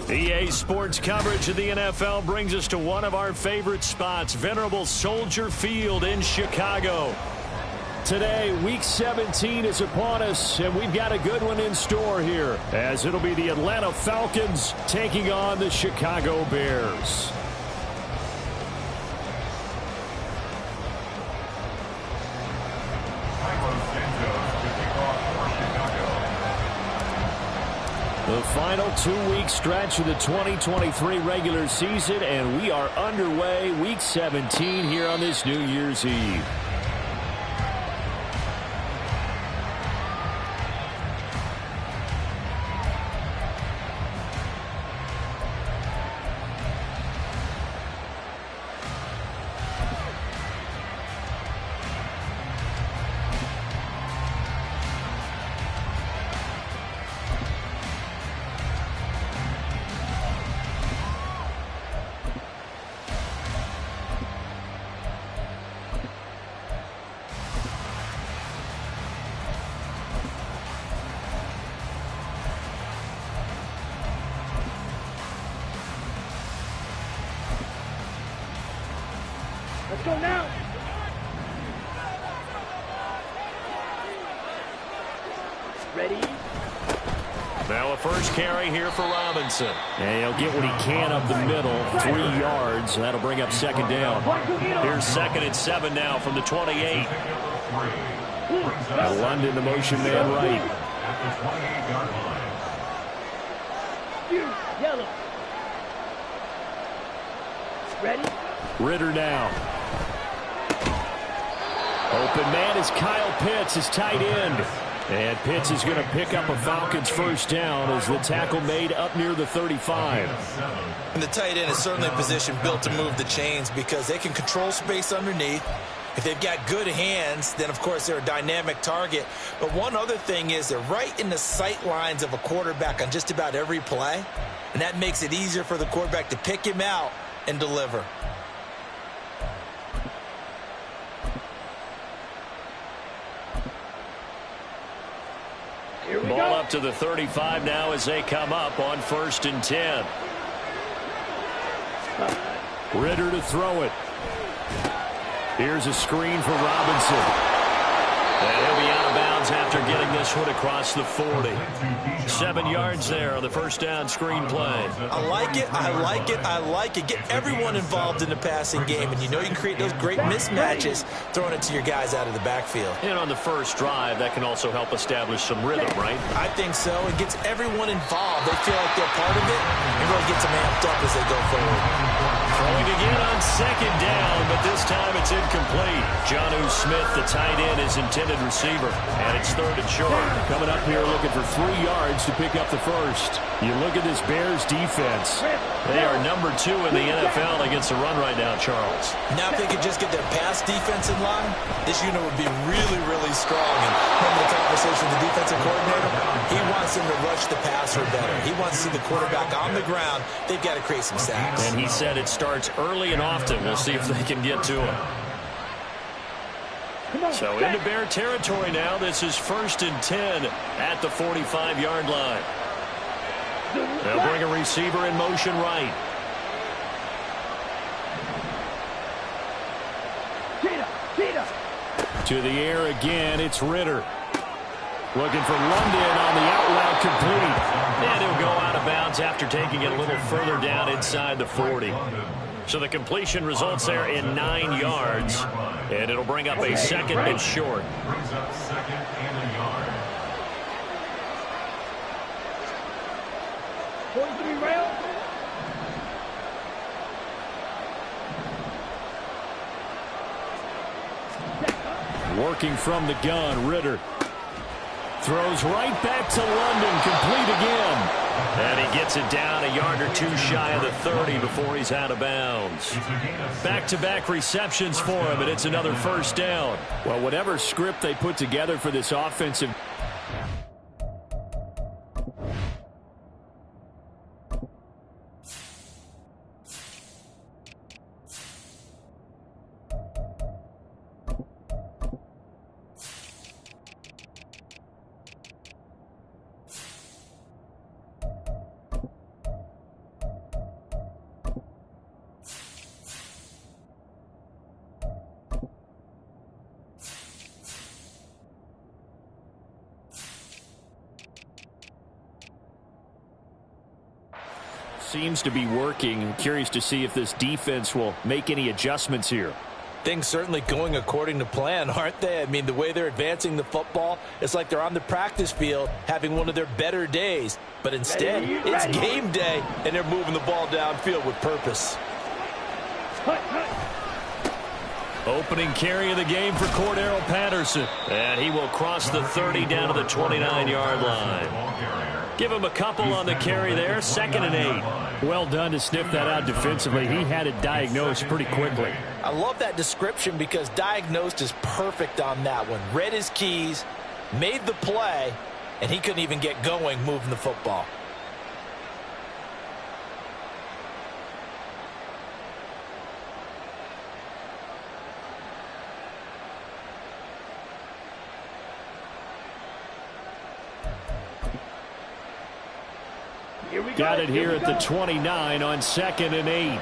EA Sports coverage of the NFL brings us to one of our favorite spots, venerable Soldier Field in Chicago. Today, Week 17 is upon us, and we've got a good one in store here, as it'll be the Atlanta Falcons taking on the Chicago Bears. The final 2-week stretch of the 2023 regular season, and we are underway, Week 17 here on this New Year's Eve. Let's go now. Ready? Now a first carry here for Robinson. And he'll get what he can up the middle, 3 yards. That'll bring up second down. Here's 2nd and 7 now from the 28. London, the motion man right. Yellow. Ready? Ritter now. Open man is Kyle Pitts, his tight end. And Pitts is going to pick up a Falcons first down as the tackle made up near the 35. And the tight end is certainly a position built to move the chains because they can control space underneath. If they've got good hands, then, of course, they're a dynamic target. But one other thing is they're right in the sight lines of a quarterback on just about every play. And that makes it easier for the quarterback to pick him out and deliver. Ball up to the 35 now as they come up on 1st and 10. Ritter to throw it. Here's a screen for Robinson. And he'll be out of bounds after getting this one across the 40. 7 yards there on the first down screen play. I like it, I like it, I like it. Get everyone involved in the passing game, and you know you can create those great mismatches throwing it to your guys out of the backfield. And on the first drive, that can also help establish some rhythm, right? I think so. It gets everyone involved. They feel like they're part of it, and really gets them amped up as they go forward. Throwing again on 2nd down, but this time it's incomplete. Jonnu Smith, the tight end, is intended receiver, and it's 3rd and short. Coming up here looking for 3 yards to pick up the first. You look at this Bears defense. They are number 2 in the NFL against the run right now, Charles. Now if they could just get their pass defense in line, this unit would be really, really strong. And remember the conversation with the defensive coordinator? He wants them to rush the passer better. He wants to see the quarterback on the ground. They've got to create some sacks. And he said it starts early and often. We'll see if they can get to him. So into Bear territory now. This is 1st and 10 at the 45-yard line. They'll bring a receiver in motion right. To the air again, it's Ritter. Looking for London on the out route complete. And he'll go out of bounds after taking it a little further down inside the 40. So the completion results there in 9 yards. And it'll bring up a 2nd and short. Brings up 2nd and a yard. 43 rail. Working from the gun, Ritter. Throws right back to London, complete again. And he gets it down a yard or 2 shy of the 30 before he's out of bounds. Back-to-back receptions for him, and it's another first down. Well, whatever script they put together for this offensive Seems to be working. Curious to see if this defense will make any adjustments here. Things certainly going according to plan, aren't they? I mean, the way they're advancing the football, it's like they're on the practice field having one of their better days. But instead, it's game day, and they're moving the ball downfield with purpose. Opening carry of the game for Cordero Patterson. And he will cross the 30 down to the 29-yard line. Give him a couple on the carry there. 2nd and 8. Well done to sniff that out defensively. He had it diagnosed pretty quickly. I love that description because diagnosed is perfect on that one. Read his keys, made the play, and he couldn't even get going moving the football. Got it here at the 29 on 2nd and 8.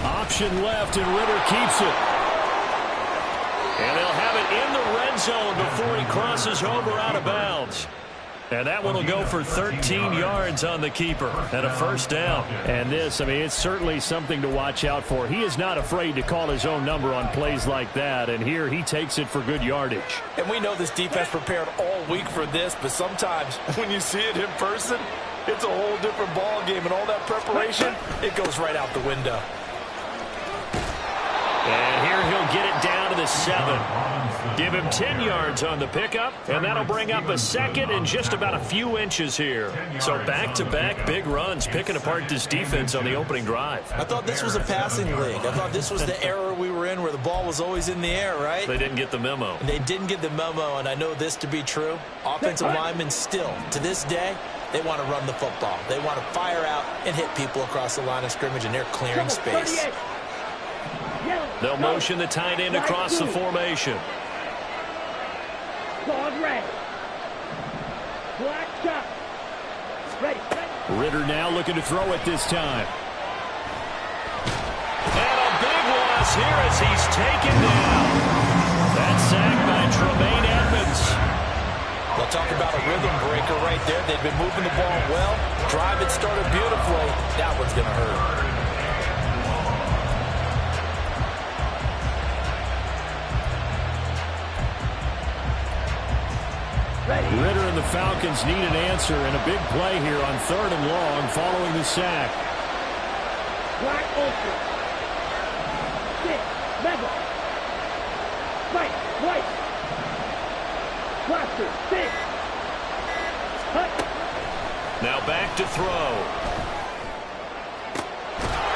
Option left, and Ritter keeps it. And they'll have it in the red zone before he crosses over out of bounds. And that one will go for 13 yards on the keeper and a 1st down. And this, I mean, it's certainly something to watch out for. He is not afraid to call his own number on plays like that. And here he takes it for good yardage. And we know this defense prepared all week for this, but sometimes when you see it in person, it's a whole different ball game. And all that preparation, it goes right out the window. And here he'll get it down to the 7. Give him 10 yards on the pickup, and that'll bring up a 2nd and just about a few inches here. So back-to-back big runs, picking apart this defense on the opening drive. I thought this was a passing league. I thought this was the era we were in where the ball was always in the air, right? They didn't get the memo. They didn't get the memo, and I know this to be true. Offensive linemen still, to this day, they want to run the football. They want to fire out and hit people across the line of scrimmage, and they're clearing space. They'll motion the tight end across the formation. Red. Black shot. Ready. Ritter now looking to throw it this time. And a big loss here as he's taken down. That's sacked by Tremaine Edmonds. They'll talk about a rhythm breaker right there. They've been moving the ball well. Drive it started beautifully. That one's going to hurt. Ritter and the Falcons need an answer, and a big play here on 3rd and long following the sack. Black open. 6. Level. Right. White. Cluster. 6. Hut. Now back to throw.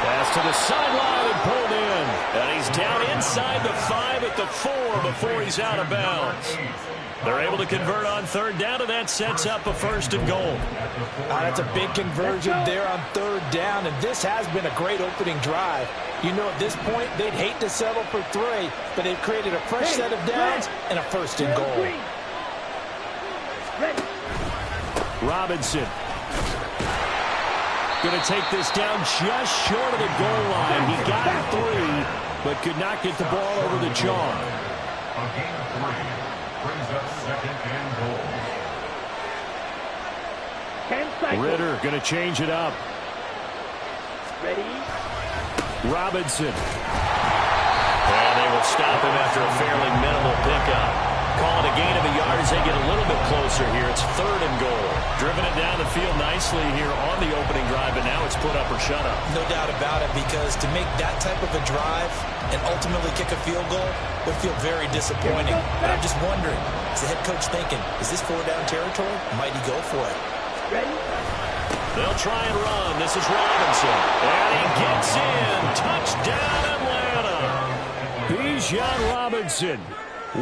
Pass to the sideline and pulled in. And he's down inside the 5 at the 4 before he's out of bounds. They're able to convert on 3rd down, and that sets up a 1st and goal. That's a big conversion there on 3rd down, and this has been a great opening drive. You know, at this point, they'd hate to settle for 3, but they've created a fresh set of downs and a 1st and goal. Robinson. Going to take this down just short of the goal line. He got 3, but could not get the ball over the chalk. A gain of 3. Brings up 2nd and goal. Ritter going to change it up. Ready. Robinson. And they will stop him after a fairly minimal pickup. Call it a gain of a yard as they get a little bit closer here. It's 3rd and goal. Driven it down the field nicely here on the opening drive, and now it's put up or shut up. No doubt about it, because to make that type of a drive and ultimately kick a field goal would feel very disappointing. But I'm just wondering, is the head coach thinking, is this 4-down territory? Might he go for it? Ready. They'll try and run. This is Robinson. And he gets in. Touchdown, Atlanta. Bijan Robinson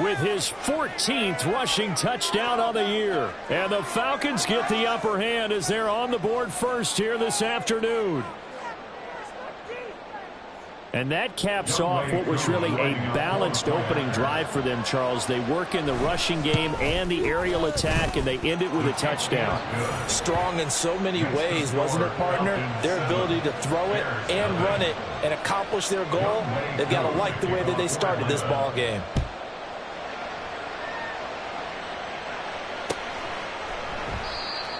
with his 14th rushing touchdown on the year. And the Falcons get the upper hand as they're on the board first here this afternoon. And that caps off what was really a balanced opening drive for them, Charles. They work in the rushing game and the aerial attack, and they end it with a touchdown. Strong in so many ways, wasn't it, partner? Their ability to throw it and run it and accomplish their goal, they've got to like the way that they started this ball game.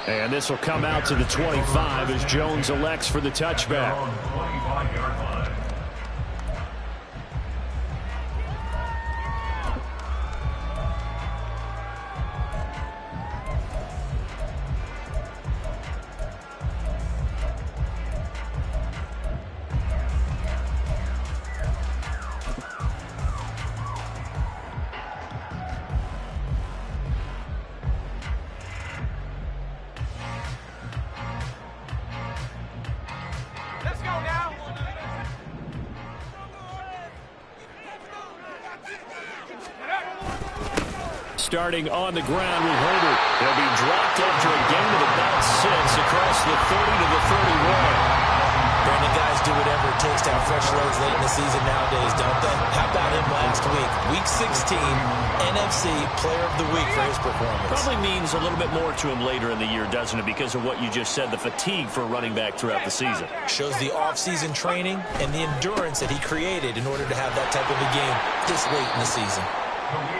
And this will come out to the 25 as Jones elects for the touchback. 25-yard line. Starting on the ground with Herbert. He'll be dropped after a gain of about 6 across the 30 to the 31. Brandon, guys do whatever it takes to have fresh legs late in the season nowadays, don't they? How about him last week? Week 16, NFC Player of the Week for his performance. Probably means a little bit more to him later in the year, doesn't it? Because of what you just said, the fatigue for a running back throughout the season. Shows the off-season training and the endurance that he created in order to have that type of a game this late in the season.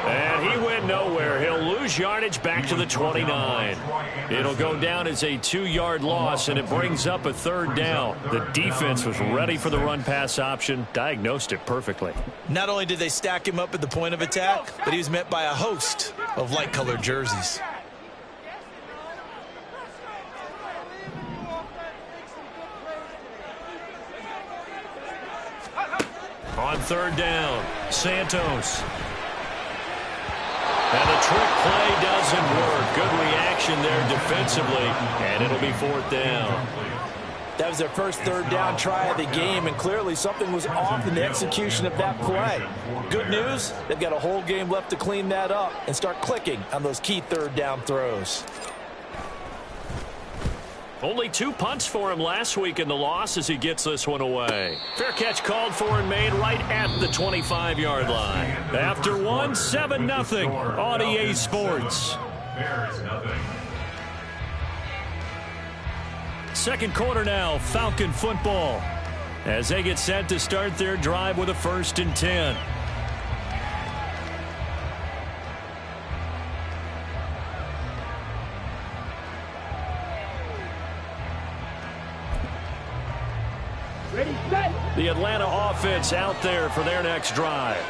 And he went nowhere. He'll lose yardage back to the 29. It'll go down as a 2-yard loss, and it brings up a 3rd down. The defense was ready for the run-pass option, diagnosed it perfectly. Not only did they stack him up at the point of attack, but he was met by a host of light-colored jerseys. On 3rd down, Santos. And the trick play doesn't work. Good reaction there defensively, and it'll be 4th down. That was their first 3rd down try of the game, and clearly something was off in the execution of that play. Good news, they've got a whole game left to clean that up and start clicking on those key 3rd down throws. Only 2 punts for him last week in the loss as he gets this one away. Fair catch called for and made right at the 25-yard line. After one, 7-0 on EA Sports. Bears nothing. Second quarter now, Falcon football, as they get set to start their drive with a 1st and 10. Ready, set. The Atlanta offense out there for their next drive.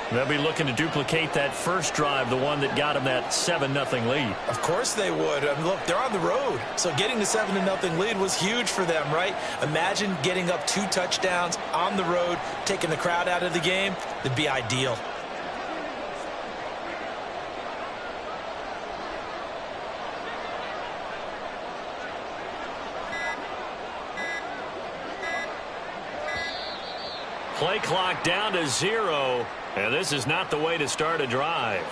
They'll be looking to duplicate that first drive, the one that got them that 7-0 lead. Of course they would. I mean, look, they're on the road. So getting the 7-0 lead was huge for them, right? Imagine getting up 2 touchdowns on the road, taking the crowd out of the game. That'd be ideal. Play clock down to 0, and this is not the way to start a drive.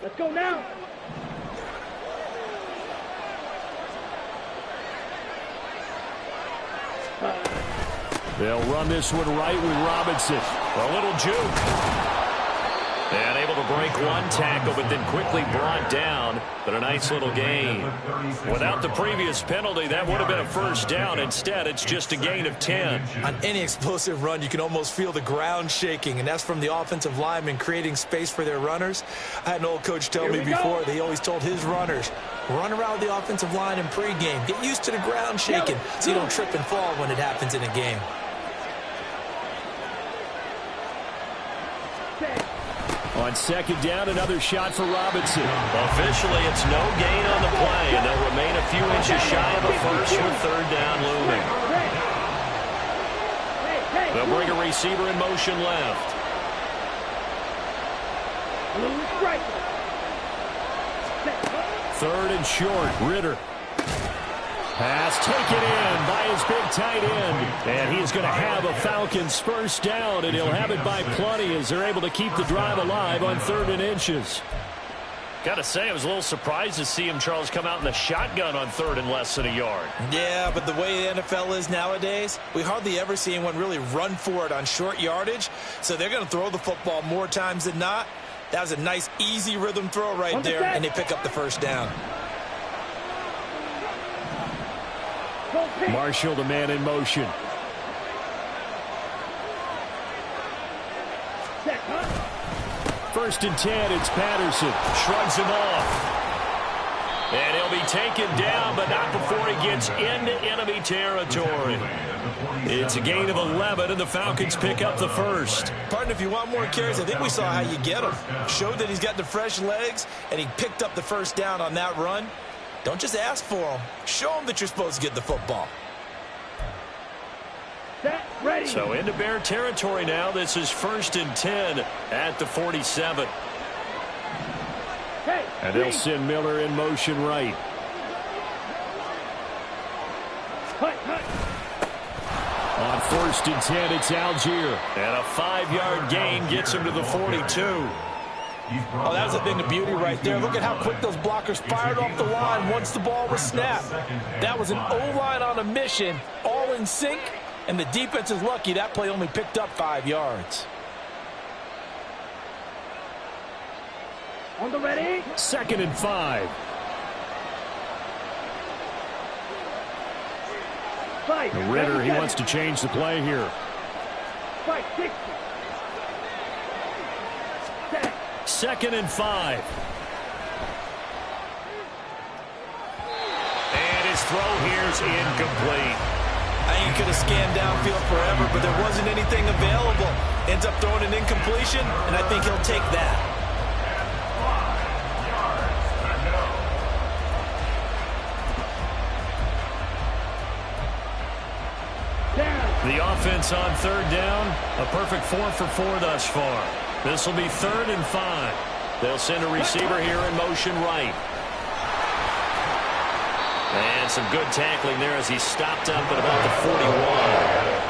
Let's go now. They'll run this one right with Robinson. A little juke. And able to break one tackle, but then quickly brought down. But a nice little gain. Without the previous penalty, that would have been a first down. Instead, it's just a gain of 10. On any explosive run, you can almost feel the ground shaking, and that's from the offensive linemen creating space for their runners. I had an old coach tell me before, they always told his runners, run around the offensive line in pregame. Get used to the ground shaking so you don't trip and fall when it happens in a game. On second down, another shot for Robinson. Officially, it's no gain on the play, and they'll remain a few inches shy of a first with third down looming. They'll bring a receiver in motion left. Third and short, Ritter. Pass taken in by his big tight end. And he's going to have a Falcons first down, and he'll have it by plenty as they're able to keep the drive alive on 3rd and inches. Got to say, I was a little surprised to see him, Charles, come out in the shotgun on 3rd and less than a yard. Yeah, but the way the NFL is nowadays, we hardly ever see anyone really run for it on short yardage. So they're going to throw the football more times than not. That was a nice, easy rhythm throw right there, and they pick up the first down. Marshall, the man in motion. First and 10, it's Patterson. Shrugs him off. And he'll be taken down, but not before he gets into enemy territory. It's a gain of 11, and the Falcons pick up the first. Partner, if you want more carries, I think we saw how you get him. Showed that he's got the fresh legs, and he picked up the first down on that run. Don't just ask for him. Show him that you're supposed to get the football. Ready. So into Bear territory now. This is 1st and 10 at the 47. Hey, and they'll send Miller in motion right. On 1st and 10, it's Algier. And a 5-yard gain gets him to the 42. Oh, that was a thing of beauty right there. Look at how quick those blockers fired off the line once the ball was snapped. That was an O-line on a mission, all in sync, and the defense is lucky that play only picked up 5 yards. On the ready. 2nd and 5. Ritter, he wants to change the play here. 2nd and 5. And his throw here's incomplete. I think he could have scanned downfield forever, but there wasn't anything available. Ends up throwing an incompletion, and I think he'll take that. The offense on 3rd down, a perfect 4 for 4 thus far. This will be 3rd and 5. They'll send a receiver here in motion right. And some good tackling there as he stopped up at about the 41.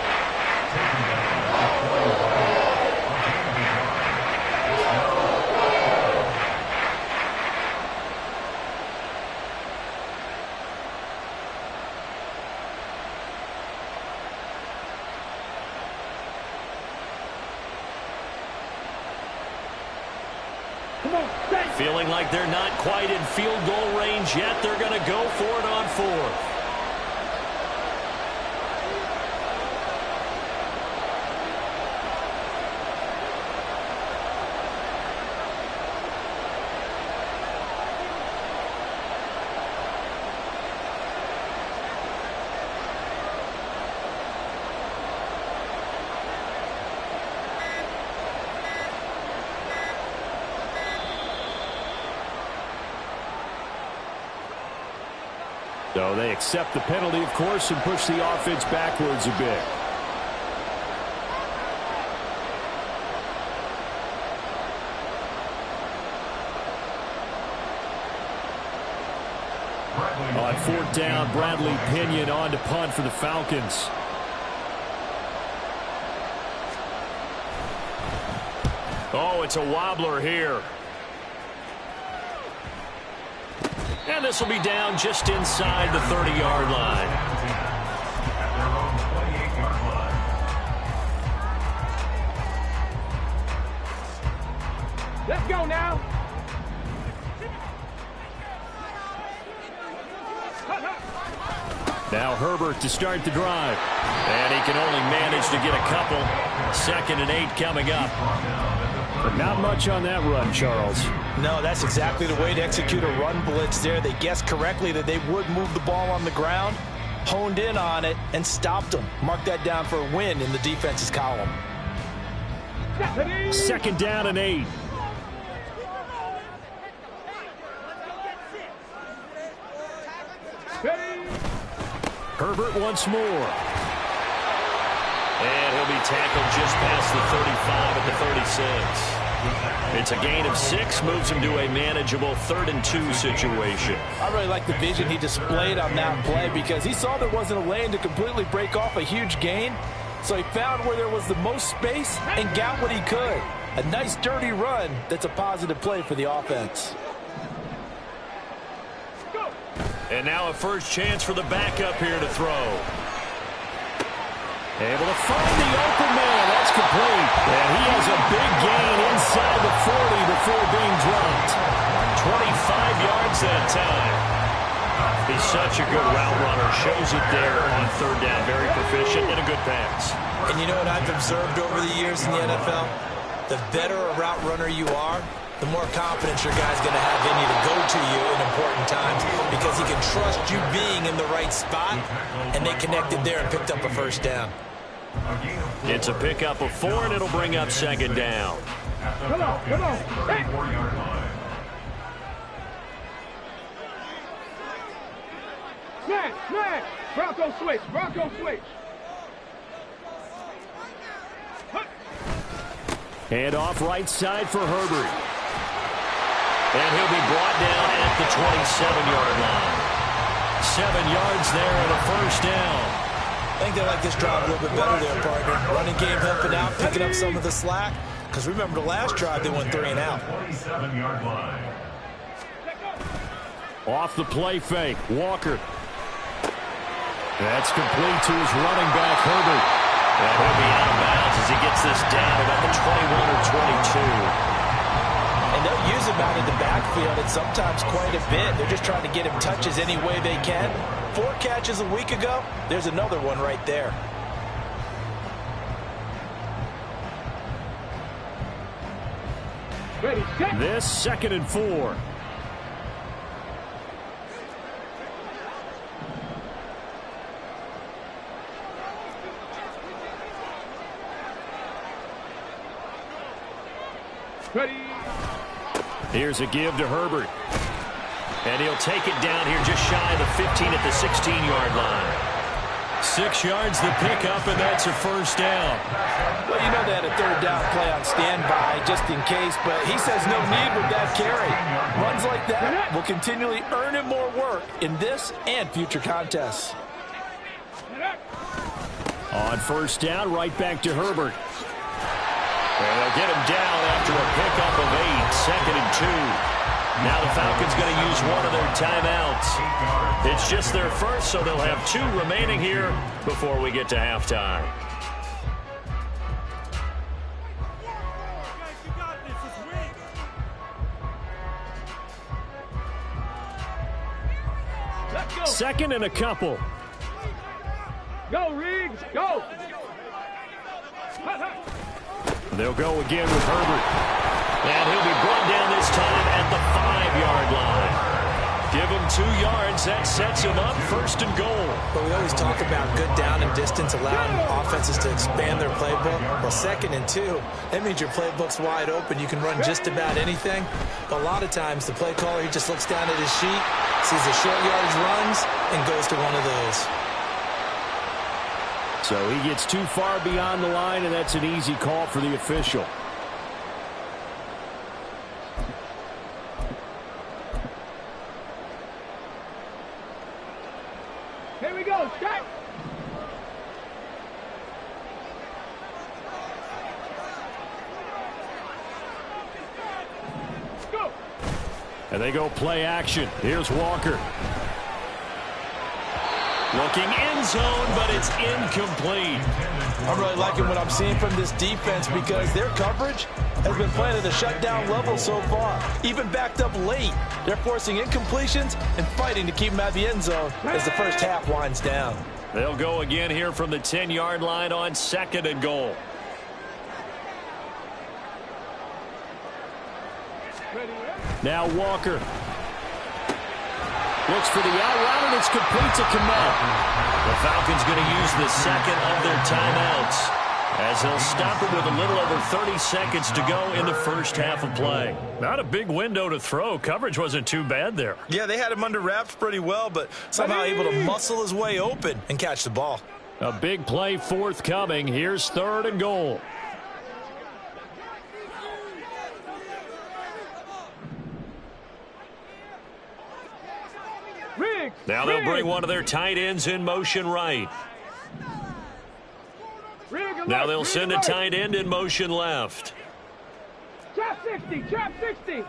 Feeling like they're not quite in field goal range yet. They're going to go for it on 4th. So they accept the penalty, of course, and push the offense backwards a bit. On 4th down, Bradley Pinion on to punt for the Falcons. Oh, it's a wobbler here. And this will be down just inside the 30-yard line. At their own 28-yard line. Let's go now. Now Herbert to start the drive. And he can only manage to get a couple. 2nd and 8 coming up. But not much on that run, Charles. No, that's exactly the way to execute a run blitz there. They guessed correctly that they would move the ball on the ground, honed in on it, and stopped them. Mark that down for a win in the defense's column. 2nd down and 8. Herbert once more. And he'll be tackled just past the 35 at the 36. It's a gain of 6, moves him to a manageable 3rd and 2 situation. I really like the vision he displayed on that play because he saw there wasn't a lane to completely break off a huge gain. So he found where there was the most space and got what he could. A nice dirty run that's a positive play for the offense. And now a first chance for the backup here to throw. Able to find the open man. That's complete. And he has a big gain inside the 40 before being dropped. 25 yards that time. He's such a good route runner. Shows it there on 3rd down. Very proficient and a good pass. And you know what I've observed over the years in the NFL? The better a route runner you are, the more confidence your guy's going to have in you to go to you in important times because he can trust you being in the right spot, and they connected there and picked up a first down. It's a pickup of 4, and it'll bring up 2nd down. Come on, come on. Hey. 34-yard line. Smash. Bronco switch. Hand off right side for Herbert. And he'll be brought down at the 27-yard line. 7 yards there and a first down. I think they like this drive a little bit better there, partner. Running game helping out, picking up some of the slack. Because remember the last drive, they went 3 and out. 27-yard line. Off the play fake, Walker. That's complete to his running back, Herbert. And he'll be out of bounds as he gets this down about the 21 or 22. And they'll use him out in the backfield, and sometimes quite a bit. They're just trying to get him touches any way they can. 4 catches a week ago. There's another one right there. Ready, set. This 2nd and 4. Ready. Here's a give to Herbert. And he'll take it down here just shy of the 15 at the 16-yard line. 6 yards the pickup, and that's a first down. Well, you know they had a 3rd down play on standby just in case, but he says no need with that carry. Runs like that will continually earn him more work in this and future contests. On first down, right back to Herbert. And they'll get him down after a pickup of 8, 2nd and 2. Now the Falcons going to use one of their timeouts. It's just their first, so they'll have 2 remaining here before we get to halftime. Let's go. 2nd and a couple. Go, Riggs. Go. They'll go again with Herbert. And he'll be brought down this time at the 5-yard line. Give him 2 yards. That sets him up 1st and goal. But we always talk about good down and distance, allowing offenses to expand their playbook. Well, 2nd and 2, that means your playbook's wide open. You can run just about anything. But a lot of times, the play caller, he just looks down at his sheet, sees the short yardage runs, and goes to one of those. So he gets too far beyond the line, and that's an easy call for the official. Here we go. Start. Go. And they go play action. Here's Walker. Looking end zone, but it's incomplete. I'm really liking what I'm seeing from this defense because their coverage has been playing at a shutdown level so far. Even backed up late, they're forcing incompletions and fighting to keep them at the end zone as the first half winds down. They'll go again here from the 10-yard line on 2nd and goal. Now Walker. Looks for the out route, and it's complete to Kmet. The Falcons going to use the second of their timeouts as they'll stop it with a little over 30 seconds to go in the first half of play. Not a big window to throw. Coverage wasn't too bad there. Yeah, they had him under wraps pretty well, but somehow able to muscle his way open and catch the ball. A big play forthcoming. Here's 3rd and goal. Now they'll bring one of their tight ends in motion right. Now they'll send a tight end in motion left. Trap 60, trap 60.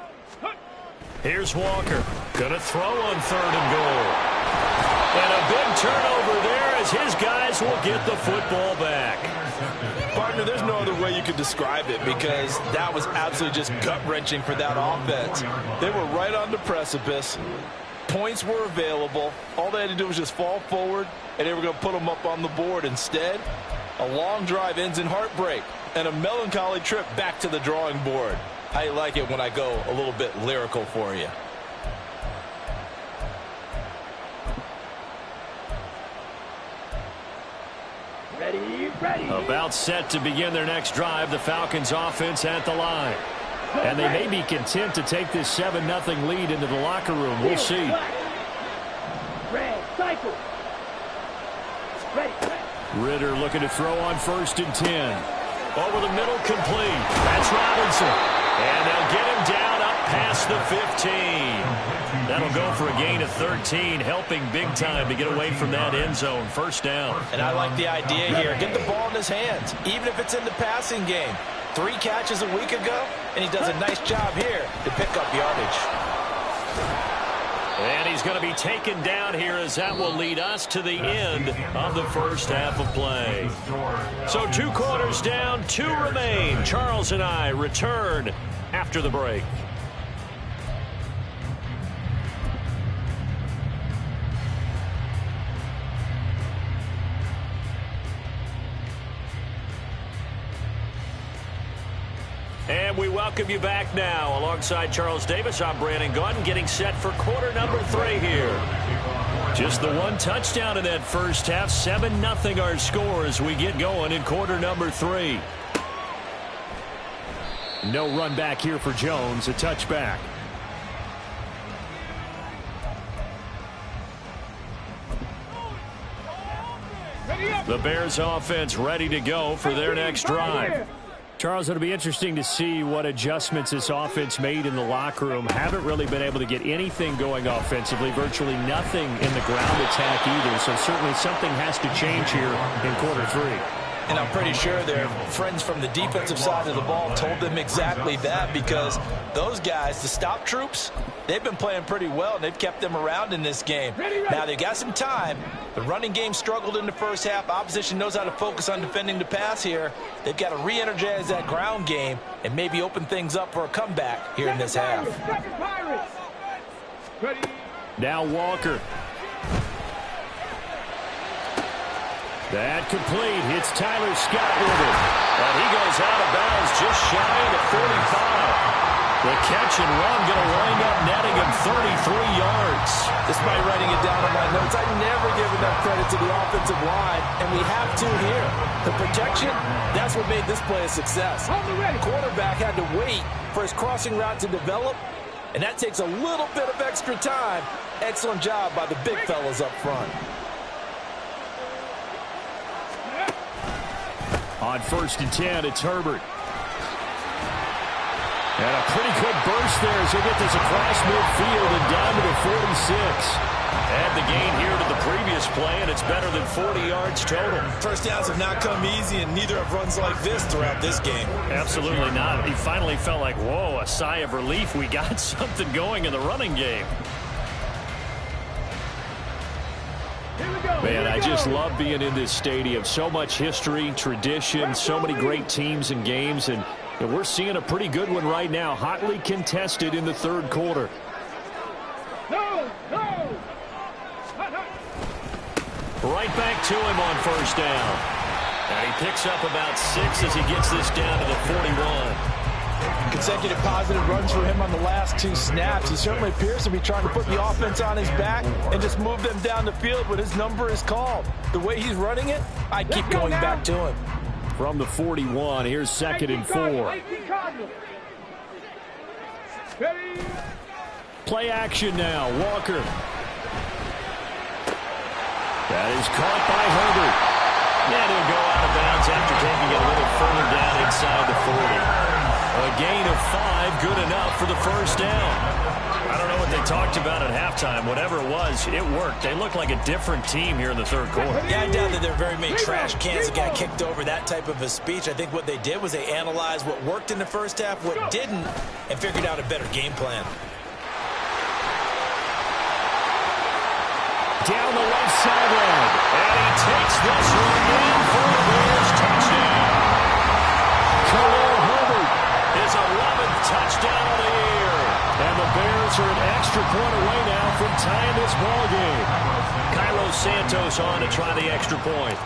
Here's Walker. Gonna throw on 3rd and goal. And a big turnover there as his guys will get the football back. Partner, there's no other way you could describe it because that was absolutely just gut-wrenching for that offense. They were right on the precipice. Points were available. All they had to do was just fall forward, and they were going to put them up on the board. Instead, a long drive ends in heartbreak and a melancholy trip back to the drawing board. How you like it when I go a little bit lyrical for you? Ready. About set to begin their next drive. The Falcons offense at the line. And they may be content to take this 7-0 lead into the locker room. We'll see. Red, cycle. Ready. Ritter looking to throw on 1st and 10. Over the middle, complete. That's Robinson. And they'll get him down up past the 15. That'll go for a gain of 13, helping big time to get away from that end zone. 1st down. And I like the idea here. Get the ball in his hands, even if it's in the passing game. 3 catches a week ago, and he does a nice job here to pick up yardage. And he's going to be taken down here as that will lead us to the end of the first half of play. So 2 quarters down, 2 remain. Charles and I return after the break. And we welcome you back now. Alongside Charles Davis, I'm Brandon Gaudin, getting set for quarter number 3 here. Just the 1 touchdown in that first half. 7-0 our score as we get going in quarter number 3. No run back here for Jones. A touchback. The Bears offense ready to go for their next drive. Charles, it'll be interesting to see what adjustments this offense made in the locker room. Haven't really been able to get anything going offensively, virtually nothing in the ground attack either. So certainly something has to change here in quarter 3. And I'm pretty sure their friends from the defensive side of the ball told them exactly that because those guys, the stop troops, they've been playing pretty well, and they've kept them around in this game. Now, they've got some time. The running game struggled in the first half. Opposition knows how to focus on defending the pass here. They've got to re-energize that ground game and maybe open things up for a comeback here in this half. Now Walker. That complete. It's Tyler Scott with it. And he goes out of bounds just shy of the 45. The catch and run going to wind up netting him 33 yards. Despite writing it down on my notes, I never give enough credit to the offensive line, and we have to here. The protection, that's what made this play a success. The quarterback had to wait for his crossing route to develop, and that takes a little bit of extra time. Excellent job by the big fellas up front. On 1st and 10, it's Herbert. And a pretty good burst there as they get this across midfield and down to the 46. Add the gain here to the previous play, and it's better than 40 yards total. First downs have not come easy, and neither have runs like this throughout this game. Absolutely not. He finally felt like, whoa, a sigh of relief. We got something going in the running game. Man, I just love being in this stadium. So much history, tradition, so many great teams and games, and we're seeing a pretty good one right now, hotly contested in the third quarter. No, no. Right back to him on first down. And he picks up about 6 as he gets this down to the 41. Consecutive positive runs for him on the last 2 snaps. He certainly appears to be trying to put the offense on his back and just move them down the field when his number is called. The way he's running it, I keep going back to him. From the 41, here's 2nd and 4. Play action now. Walker. That is caught by Herbert. And he'll go out of bounds after taking it a little further down inside the 40. A gain of 5, good enough for the first down. I don't know what they talked about at halftime. Whatever it was, it worked. They look like a different team here in the third quarter. Yeah, I doubt that there are very many trash cans that got kicked over that type of a speech. I think what they did was they analyzed what worked in the first half, what didn't, and figured out a better game plan. Down the left sideline. And he takes this one in for the Bears touchdown. Khalil Herbert, his 11th touchdown of the year. And the Bears are an extra point away now from tying this ball game. Cairo Santos on to try the extra point.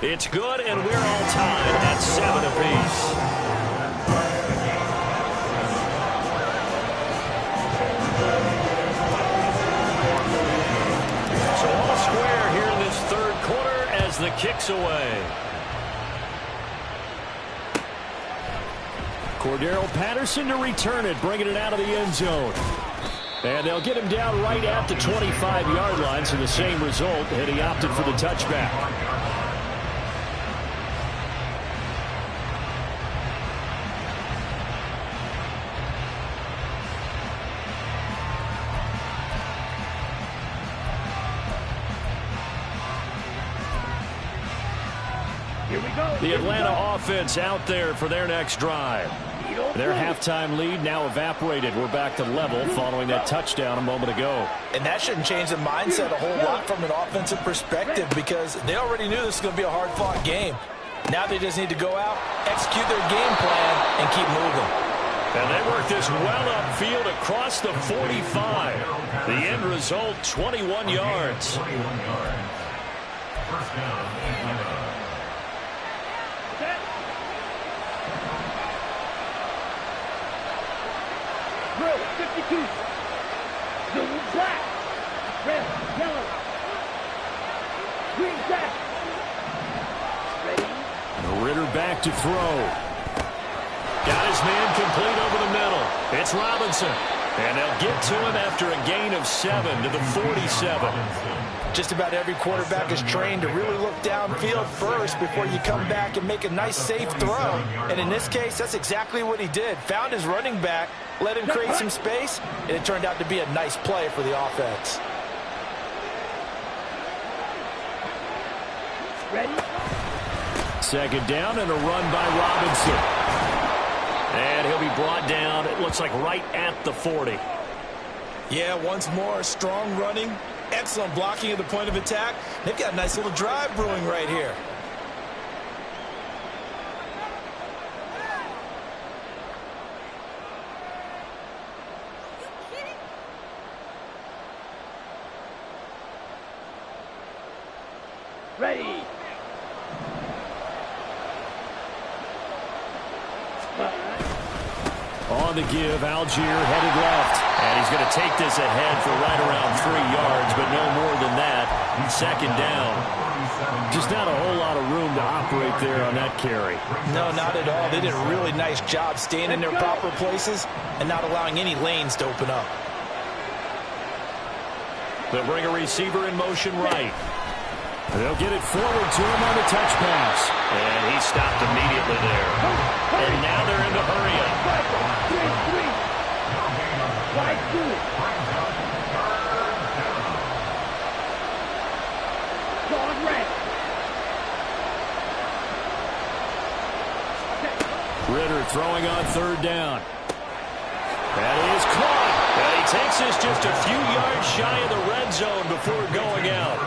It's good, and we're all tied at 7 apiece. So all square here in this third quarter as the kick's away. Cordero Patterson to return it, bringing it out of the end zone. And they'll get him down right at the 25-yard line, so the same result, and he opted for the touchback. The Atlanta offense out there for their next drive. Their halftime lead now evaporated. We're back to level following that touchdown a moment ago. And that shouldn't change the mindset a whole lot from an offensive perspective because they already knew this was going to be a hard-fought game. Now they just need to go out, execute their game plan, and keep moving. And they work this well upfield across the 45. The end result, 21 yards. First down, Atlanta. Blue, 52. Blue, black. Red, yellow. Green, black. Ready? Ritter back to throw. Got his man complete over the middle. It's Robinson. And they'll get to him after a gain of 7 to the 47. Just about every quarterback is trained to really look downfield first before you come back and make a nice, safe throw. And in this case, that's exactly what he did. Found his running back, let him create some space, and it turned out to be a nice play for the offense. Ready? Second down and a run by Robinson. And he'll be brought down, it looks like right at the 40. Yeah, once more, strong running, excellent blocking at the point of attack. They've got a nice little drive brewing right here. Ready? On the give, Algier headed left. And he's going to take this ahead for right around 3 yards, but no more than that. Second down. Just not a whole lot of room to operate there on that carry. No, not at all. They did a really nice job staying in their proper places and not allowing any lanes to open up. They'll bring a receiver in motion right. They'll get it forward to him on the touch pass. And he stopped immediately there. And now they're in the hurry-up. throwing on third down. That is caught. And he takes this just a few yards shy of the red zone before going out.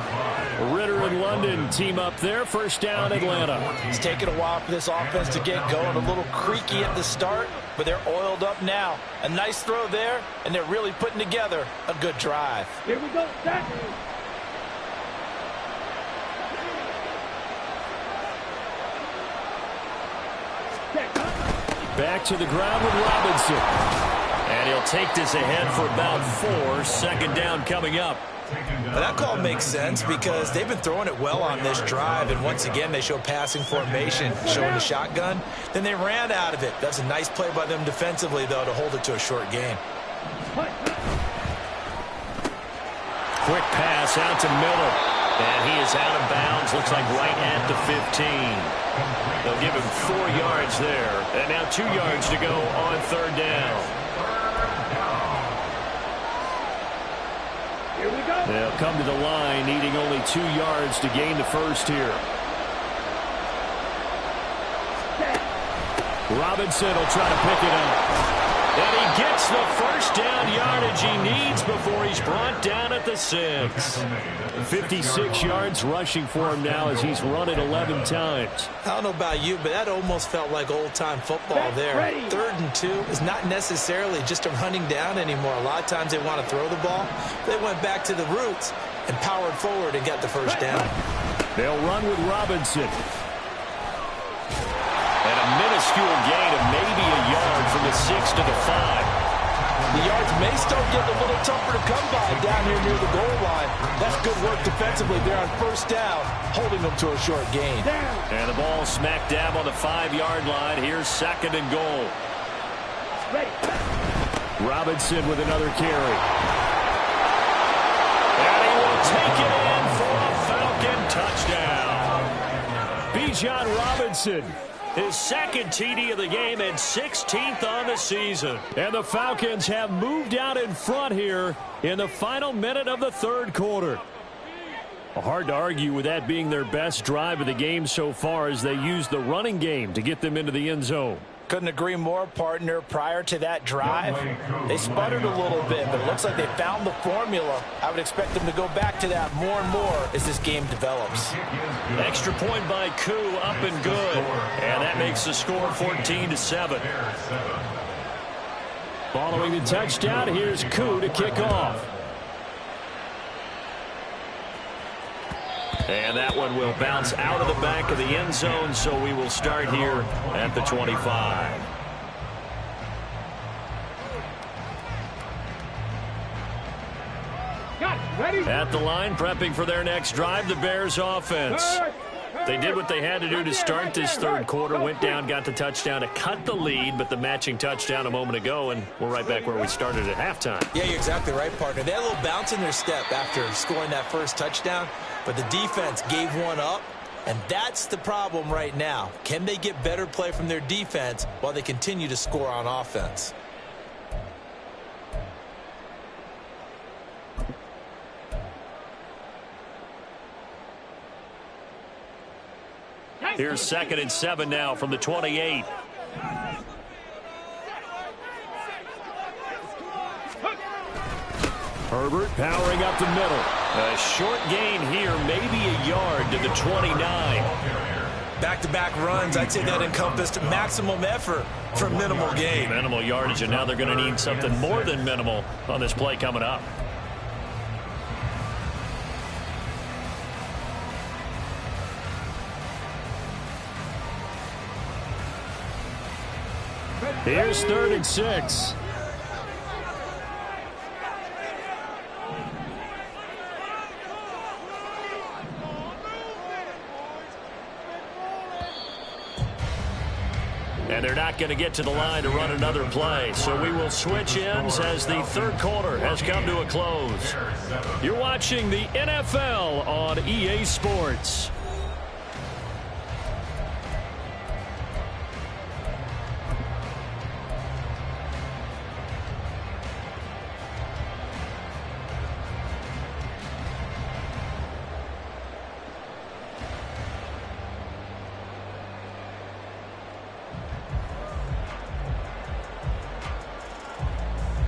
Ritter and London team up there. First down, Atlanta. It's taken a while for this offense to get going. A little creaky at the start, but they're oiled up now. A nice throw there, and they're really putting together a good drive. Here we go, set. Back to the ground with Robinson. And he'll take this ahead for about 4. Second down coming up. Well, that call makes sense because they've been throwing it well on this drive, and once again they show passing formation, showing the shotgun. Then they ran out of it. That's a nice play by them defensively, though, to hold it to a short gain. Quick pass out to middle. And he is out of bounds, looks like right at the 15. They'll give him 4 yards there. And now 2 yards to go on third down. Here we go. They'll come to the line, needing only 2 yards to gain the first here. Robinson will try to pick it up. And he gets the first down yardage he needs before he's brought down at the 6. 56 yards rushing for him now as he's run it 11 times. I don't know about you, but that almost felt like old-time football there. 3rd and 2 is not necessarily just a running down anymore. A lot of times they want to throw the ball. They went back to the roots and powered forward and got the first down. They'll run with Robinson. And a minuscule gain of maybe a yard from the 6 to the 5. The yards may start getting a little tougher to come by down here near the goal line. That's good work defensively there on first down, holding them to a short gain. And the ball smack dab on the 5-yard line. Here's 2nd and goal. Robinson with another carry. And he will take it in for a Falcon touchdown. Bijan Robinson. His 2nd TD of the game and 16th on the season. And the Falcons have moved out in front here in the final minute of the 3rd quarter. Hard to argue with that being their best drive of the game so far as they use the running game to get them into the end zone. Couldn't agree more, partner. Prior to that drive, they sputtered a little bit, but it looks like they found the formula. I would expect them to go back to that more and more as this game develops. Extra point by Koo, up and good. And that makes the score 14-7. Following the touchdown, here's Koo to kick off. And that one will bounce out of the back of the end zone, so we will start here at the 25. Ready? At the line, prepping for their next drive, the Bears offense. They did what they had to do to start this 3rd quarter, went down, got the touchdown to cut the lead, but the matching touchdown a moment ago, and we're right back where we started at halftime. Yeah, you're exactly right, partner. They had a little bounce in their step after scoring that first touchdown, but the defense gave one up, and that's the problem right now. Can they get better play from their defense while they continue to score on offense? Here's 2nd and 7 now from the 28. Herbert powering up the middle. A short gain here, maybe a yard to the 29. Back-to-back runs, I'd say that encompassed maximum effort for minimal gain. Minimal yardage, and now they're going to need something more than minimal on this play coming up. Here's 3rd and 6. And they're not going to get to the line to run another play. So we will switch ends as the 3rd quarter has come to a close. You're watching the NFL on EA Sports.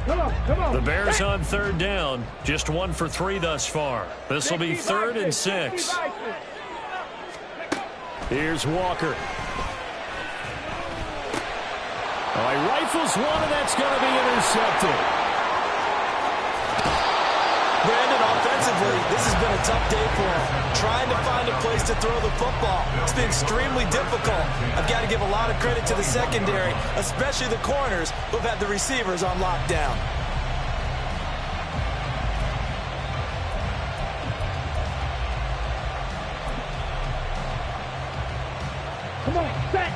Come on. The Bears on third down. Just 1 for 3 thus far. This will be 3rd and 6. Here's Walker. Oh, he rifles one, and that's going to be intercepted. Brandon, offensively, this has been a tough day for him. Trying to find a place to throw the football. It's been extremely difficult. I've got to give a lot of credit to the secondary, especially the corners who've had the receivers on lockdown. Come on, set.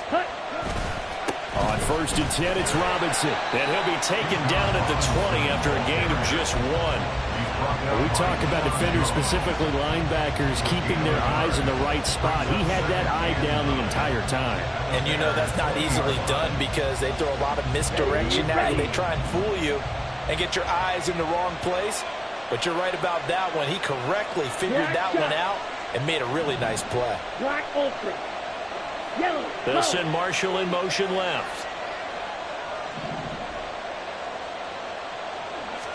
Cut. On 1st and 10, it's Robinson. And he'll be taken down at the 20 after a gain of just 1. We talk about defenders, specifically linebackers, keeping their eyes in the right spot. He had that eye down the entire time. And you know that's not easily done because they throw a lot of misdirection at you. They try and fool you and get your eyes in the wrong place. But you're right about that one. He correctly figured that one out and made a really nice play. Black ultra. Yellow. They'll send Marshall in motion left.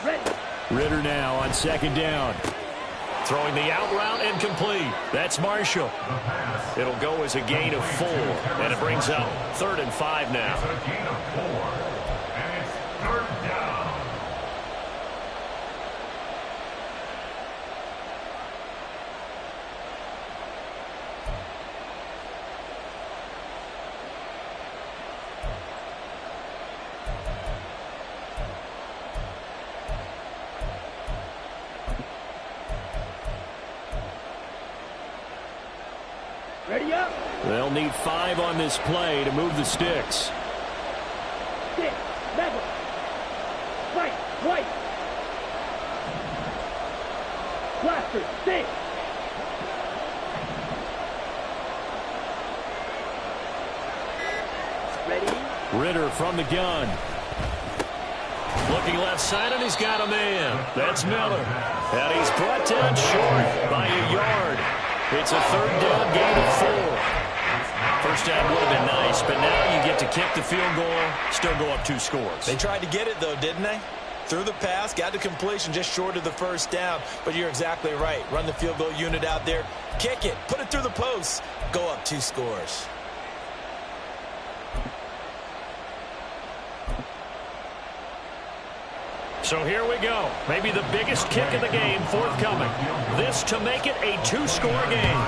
Red. Ritter now on 2nd down. Throwing the out route and complete. That's Marshall. It'll go as a gain of 4. And it brings up 3rd and 5 now. It's a gain of 4. And it's 3rd down. Ready up. They'll need 5 on this play to move the sticks. 6, level. Right, white. Blaster, 6. Ready. Ritter from the gun. Looking left side, and he's got a man. That's Miller. And he's brought down short by a yard. It's a 3rd down, gain of 4. First down would have been nice, but now you get to kick the field goal, still go up 2 scores. They tried to get it, though, didn't they? Threw the pass, got to completion just short of the 1st down. But you're exactly right. Run the field goal unit out there, kick it, put it through the posts, go up 2 scores. So here we go. Maybe the biggest kick of the game forthcoming. This to make it a 2-score game.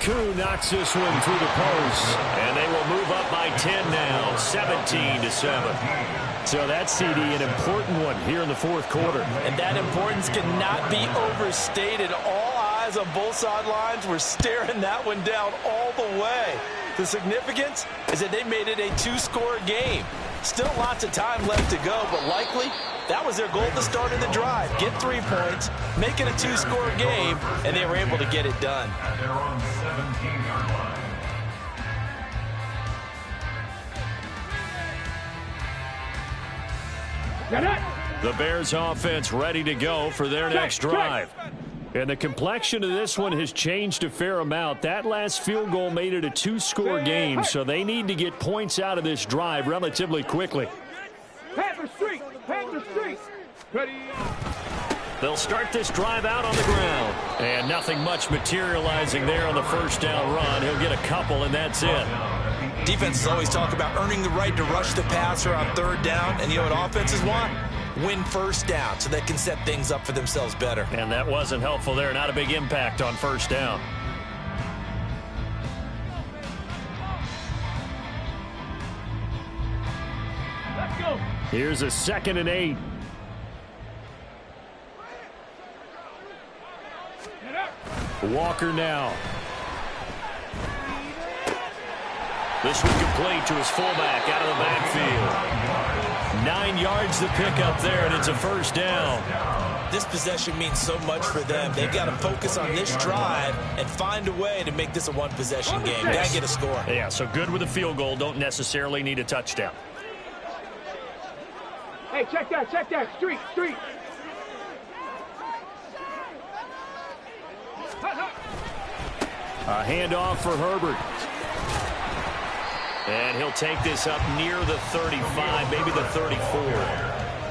Koo knocks this one through the post. And they will move up by 10 now, 17-7. So that's, CD, an important one here in the 4th quarter. And that importance cannot be overstated. All eyes on both sidelines were staring that one down all the way. The significance is that they made it a 2-score game. Still lots of time left to go, but likely that was their goal at the start of the drive. Get 3 points, make it a 2-score game, and they were able to get it done. They're on 17-yard line. The Bears offense ready to go for their next drive. And the complexion of this one has changed a fair amount. That last field goal made it a 2-score game, so they need to get points out of this drive relatively quickly. Panther Street. Panther Street. Ready. They'll start this drive out on the ground. And nothing much materializing there on the 1st down run. He'll get a couple, and that's it. Defenses always talk about earning the right to rush the passer on 3rd down. And you know what offenses want? Win 1st down so they can set things up for themselves better. And that wasn't helpful there. Not a big impact on 1st down. Let's go. Here's a 2nd and 8. Get up. Walker now. This one complete to his fullback out of the backfield. 9 yards to pick up there, and it's a 1st down. This possession means so much for them. They've got to focus on this drive and find a way to make this a 1-possession game. Got to get a score. Yeah, so good with a field goal. Don't necessarily need a touchdown. Hey, check that. Street. A handoff for Herbert. And he'll take this up near the 35, maybe the 34.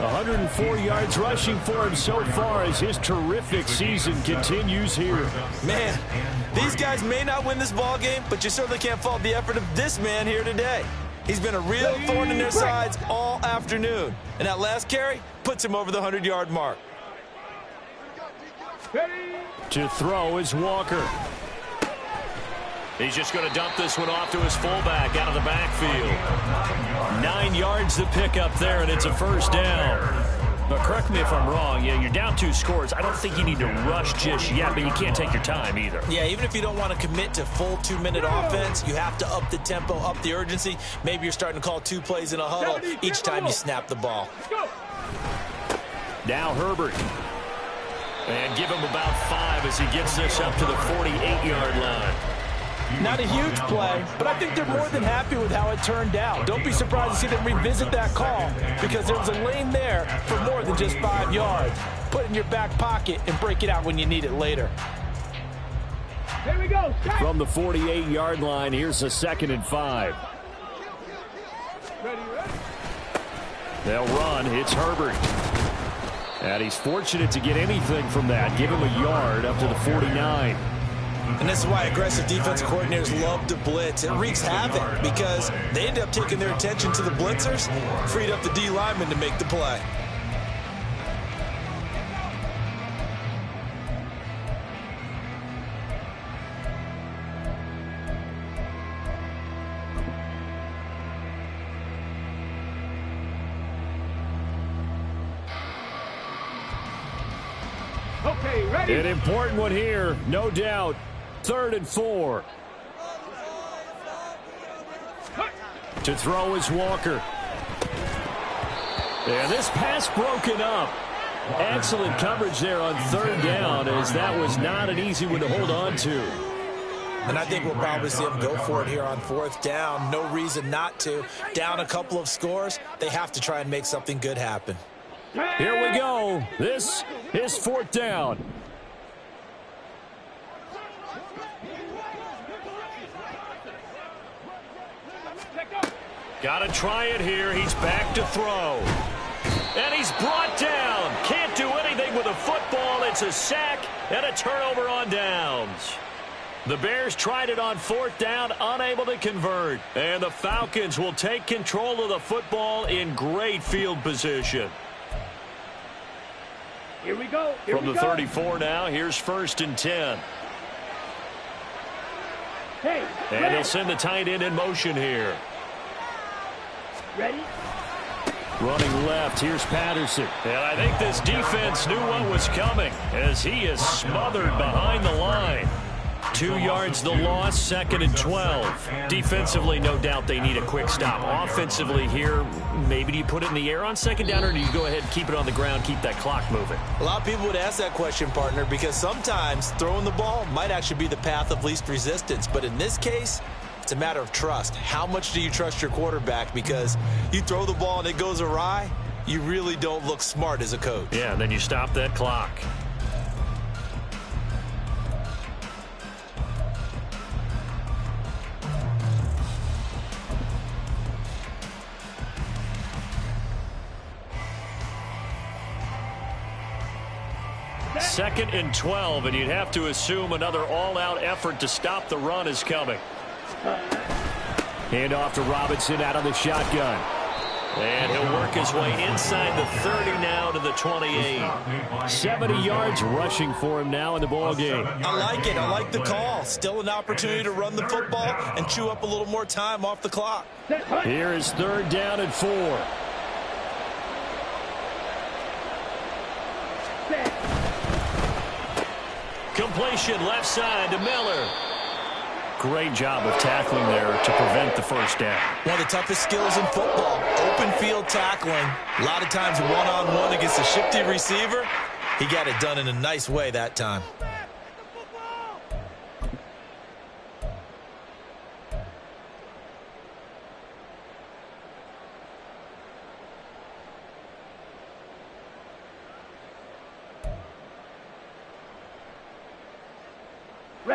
104 yards rushing for him so far as his terrific season continues here. Man, these guys may not win this ball game, but you certainly can't fault the effort of this man here today. He's been a real thorn in their sides all afternoon. And that last carry puts him over the 100-yard mark. To throw is Walker. He's just going to dump this one off to his fullback out of the backfield. 9 yards to pick up there, and it's a first down. But correct me if I'm wrong. Yeah, you're down 2 scores. I don't think you need to rush just yet, but you can't take your time either. Yeah, even if you don't want to commit to full 2-minute offense, you have to up the tempo, up the urgency. Maybe you're starting to call 2 plays in a huddle each time you snap the ball. Now Herbert. And give him about 5 as he gets this up to the 48-yard line. Not a huge play, but I think they're more than happy with how it turned out. Don't be surprised to see them revisit that call because there was a lane there for more than just 5 yards. Put it in your back pocket and break it out when you need it later. Here we go. From the 48-yard line, here's a 2nd and 5. Ready. They'll run. It's Herbert. And he's fortunate to get anything from that. Give him a yard up to the 49. And this is why aggressive defense coordinators love to blitz. It wreaks havoc because they end up taking their attention to the blitzers, freed up the D lineman to make the play. Okay, ready. An important one here, no doubt. 3rd and 4. To throw is Walker. And this pass broken up. Excellent coverage there on 3rd down, as that was not an easy one to hold on to. And I think we'll probably see him go for it here on 4th down. No reason not to. Down a couple of scores, they have to try and make something good happen. Here we go. This is 4th down. Got to try it here. He's back to throw. And he's brought down. Can't do anything with a football. It's a sack and a turnover on downs. The Bears tried it on 4th down, unable to convert. And the Falcons will take control of the football in great field position. Here we go. From the 34 now, here's 1st and 10. Hey, and he'll send the tight end in motion here. Ready? Running left, here's Patterson. And I think this defense knew what was coming as he is smothered behind the line. 2 yards the loss, 2nd and 12. Defensively, no doubt they need a quick stop. Offensively here, maybe do you put it in the air on 2nd down, or do you go ahead and keep it on the ground, keep that clock moving? A lot of people would ask that question, partner, because sometimes throwing the ball might actually be the path of least resistance. But in this case, it's a matter of trust. How much do you trust your quarterback? Because you throw the ball and it goes awry, you really don't look smart as a coach. Yeah, and then you stop that clock. Second and 12, and you'd have to assume another all-out effort to stop the run is coming. Hand off to Robinson out of the shotgun. And he'll work his way inside the 30 now to the 28. 70 yards rushing for him now in the ball game. I like it. I like the call. Still an opportunity to run the football and chew up a little more time off the clock. Here is 3rd down and 4. Completion left side to Miller. Great job of tackling there to prevent the first down. One of the toughest skills in football, open field tackling. A lot of times one-on-one against a shifty receiver. He got it done in a nice way that time.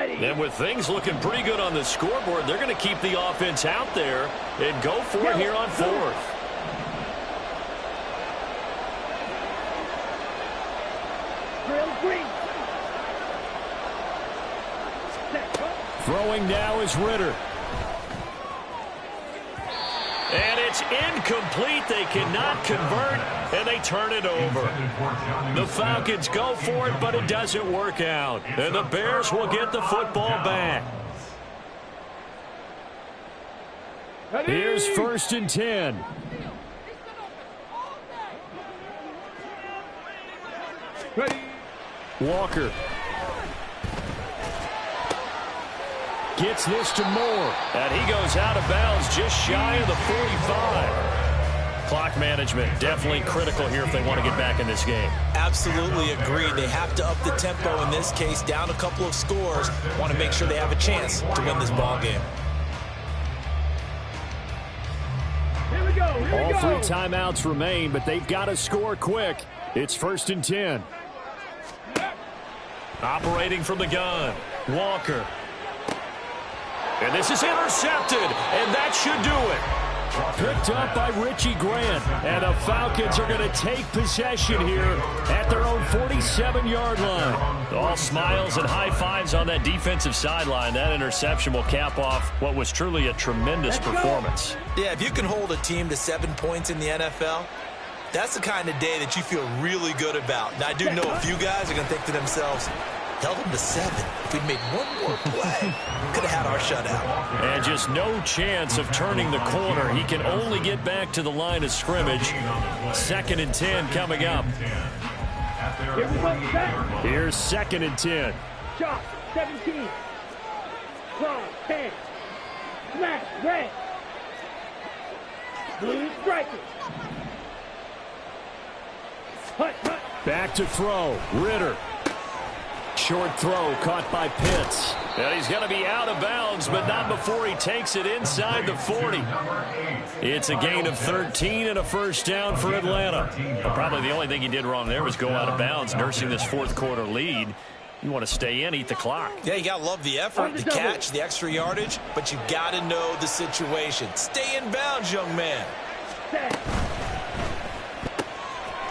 And with things looking pretty good on the scoreboard, they're going to keep the offense out there and go for it here on fourth. Throwing now is Ritter. And it's incomplete. They cannot convert, and they turn it over. The Falcons go for it, but it doesn't work out. And the Bears will get the football back. Here's 1st and 10. Walker. Gets this to Moore. And he goes out of bounds just shy of the 45. Clock management definitely critical here if they want to get back in this game. Absolutely agreed. They have to up the tempo in this case, down a couple of scores. Want to make sure they have a chance to win this ball game. All 3 timeouts remain, but they've got to score quick. It's 1st and 10. Operating from the gun, Walker. And this is intercepted, and that should do it. Picked up by Richie Grant, and the Falcons are going to take possession here at their own 47-yard line. All smiles and high fives on that defensive sideline. That interception will cap off what was truly a tremendous performance. Yeah, if you can hold a team to 7 points in the NFL, that's the kind of day that you feel really good about. Now, I do know a few guys are going to think to themselves, held them to 7. If we'd made one more play, could have had our shutout. And just no chance of turning the corner. He can only get back to the line of scrimmage. 2nd and 10 coming up. Here's 2nd and 10. Shot, 17. Cross, 10. Smash, red. Blue striker. Hut, hut. Back to throw. Ritter. Short throw caught by Pitts. And he's going to be out of bounds, but not before he takes it inside the 40. It's a gain of 13 and a first down for Atlanta. Well, probably the only thing he did wrong there was go out of bounds, nursing this 4th quarter lead. You want to stay in, eat the clock. Yeah, you got to love the effort, the catch, the extra yardage, but you got to know the situation. Stay in bounds, young man.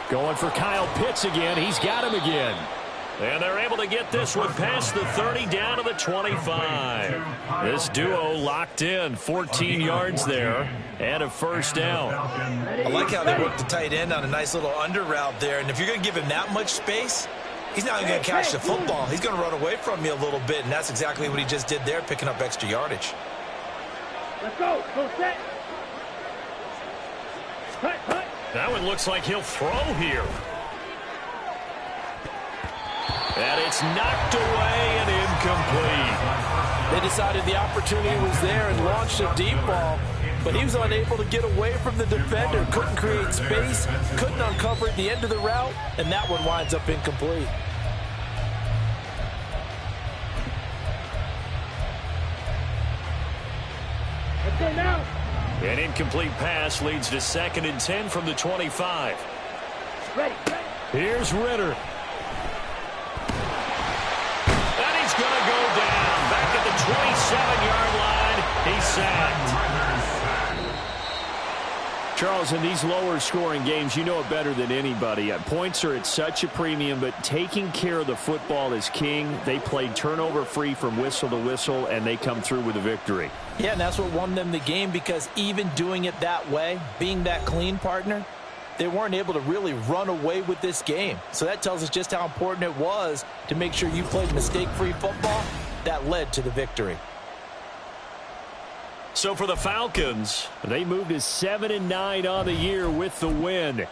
Going for Kyle Pitts again. He's got him again. And they're able to get this one past the 30 down to the 25. This duo locked in, 14 yards there and a first down. I like how they work the tight end on a nice little under route there. And if you're going to give him that much space, he's not even going to catch the football. He's going to run away from you a little bit, and that's exactly what he just did there, picking up extra yardage. Let's go. Go set. Cut, cut. That one looks like he'll throw here. And it's knocked away and incomplete. They decided the opportunity was there and launched a deep ball, but he was unable to get away from the defender. Couldn't create space, couldn't uncover at the end of the route, and that one winds up incomplete. Let's go now. An incomplete pass leads to 2nd and 10 from the 25. Ready. Here's Ritter. Going to go down back at the 27-yard line. He's sacked. Charles, in these lower scoring games, you know it better than anybody. Points are at such a premium, but taking care of the football is king. They played turnover free from whistle to whistle, and they come through with a victory. Yeah, and that's what won them the game, because even doing it that way, being that clean partner, they weren't able to really run away with this game. So that tells us just how important it was to make sure you played mistake-free football. That led to the victory. So for the Falcons, they moved to 7-9 on the year with the win.